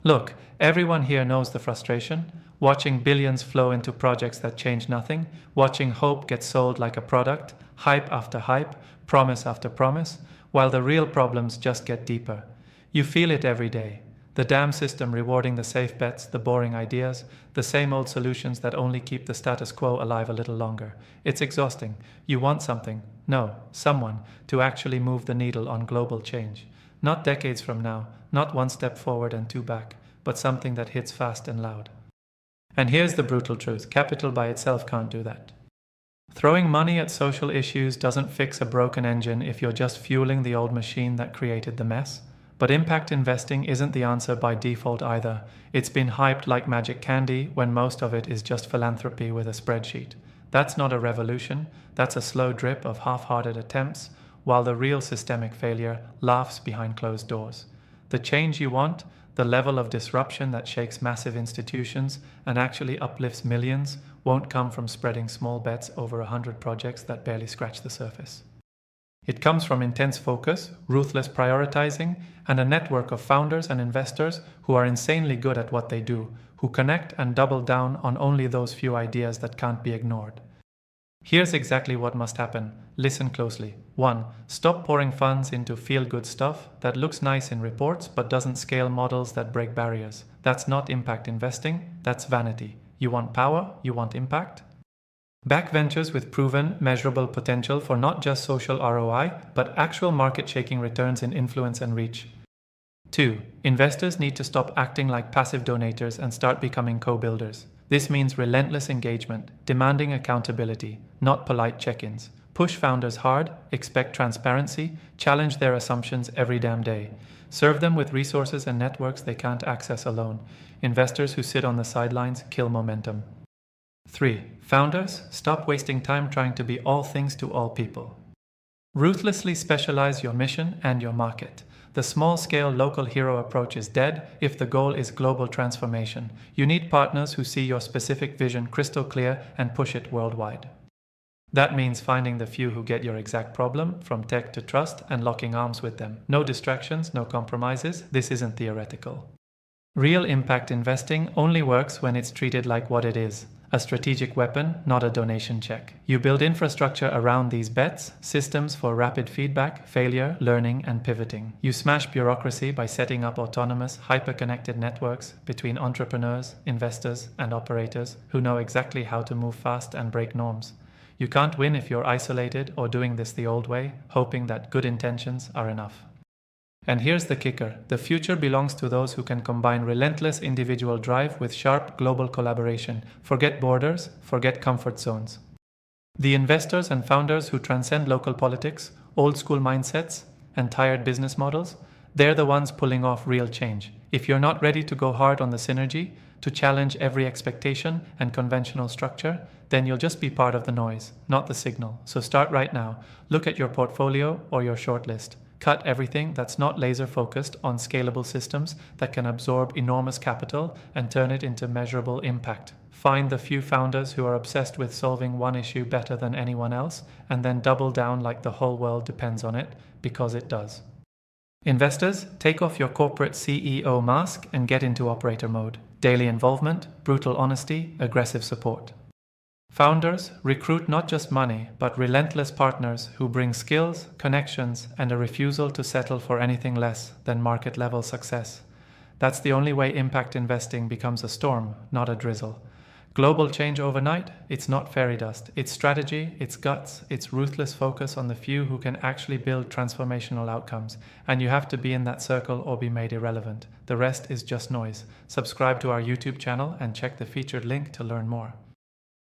Look, everyone here knows the frustration. Watching billions flow into projects that change nothing, watching hope get sold like a product, hype after hype, promise after promise, while the real problems just get deeper. You feel it every day. The damn system rewarding the safe bets, the boring ideas, the same old solutions that only keep the status quo alive a little longer. It's exhausting. You want something, no, someone, to actually move the needle on global change. Not decades from now, not one step forward and two back, but something that hits fast and loud. And here's the brutal truth: capital by itself can't do that. Throwing money at social issues doesn't fix a broken engine if you're just fueling the old machine that created the mess. But impact investing isn't the answer by default either. It's been hyped like magic candy when most of it is just philanthropy with a spreadsheet. That's not a revolution, that's a slow drip of half-hearted attempts, while the real systemic failure laughs behind closed doors. The change you want, the level of disruption that shakes massive institutions and actually uplifts millions, won't come from spreading small bets over 100 projects that barely scratch the surface. It comes from intense focus, ruthless prioritizing, and a network of founders and investors who are insanely good at what they do, who connect and double down on only those few ideas that can't be ignored. Here's exactly what must happen. Listen closely. 1. Stop pouring funds into feel-good stuff that looks nice in reports but doesn't scale models that break barriers. That's not impact investing, that's vanity. You want power, you want impact? Back ventures with proven, measurable potential for not just social ROI, but actual market-shaking returns in influence and reach. 2. Investors need to stop acting like passive donators and start becoming co-builders. This means relentless engagement, demanding accountability, not polite check-ins. Push founders hard, expect transparency, challenge their assumptions every damn day. Serve them with resources and networks they can't access alone. Investors who sit on the sidelines kill momentum. 3. Founders, stop wasting time trying to be all things to all people. Ruthlessly specialize your mission and your market. The small-scale local hero approach is dead if the goal is global transformation. You need partners who see your specific vision crystal clear and push it worldwide. That means finding the few who get your exact problem, from tech to trust, and locking arms with them. No distractions, no compromises. This isn't theoretical. Real impact investing only works when it's treated like what it is: a strategic weapon, not a donation check. You build infrastructure around these bets, systems for rapid feedback, failure, learning, and pivoting. You smash bureaucracy by setting up autonomous, hyper-connected networks between entrepreneurs, investors, and operators who know exactly how to move fast and break norms. You can't win if you're isolated or doing this the old way, hoping that good intentions are enough. And here's the kicker: the future belongs to those who can combine relentless individual drive with sharp global collaboration. Forget borders, forget comfort zones. The investors and founders who transcend local politics, old school mindsets, and tired business models, they're the ones pulling off real change. If you're not ready to go hard on the synergy, to challenge every expectation and conventional structure, then you'll just be part of the noise, not the signal. So start right now. Look at your portfolio or your shortlist. Cut everything that's not laser-focused on scalable systems that can absorb enormous capital and turn it into measurable impact. Find the few founders who are obsessed with solving one issue better than anyone else, and then double down like the whole world depends on it, because it does. Investors, take off your corporate CEO mask and get into operator mode. Daily involvement, brutal honesty, aggressive support. Founders, recruit not just money, but relentless partners who bring skills, connections, and a refusal to settle for anything less than market-level success. That's the only way impact investing becomes a storm, not a drizzle. Global change overnight? It's not fairy dust. It's strategy, it's guts, it's ruthless focus on the few who can actually build transformational outcomes. And you have to be in that circle or be made irrelevant. The rest is just noise. Subscribe to our YouTube channel and check the featured link to learn more.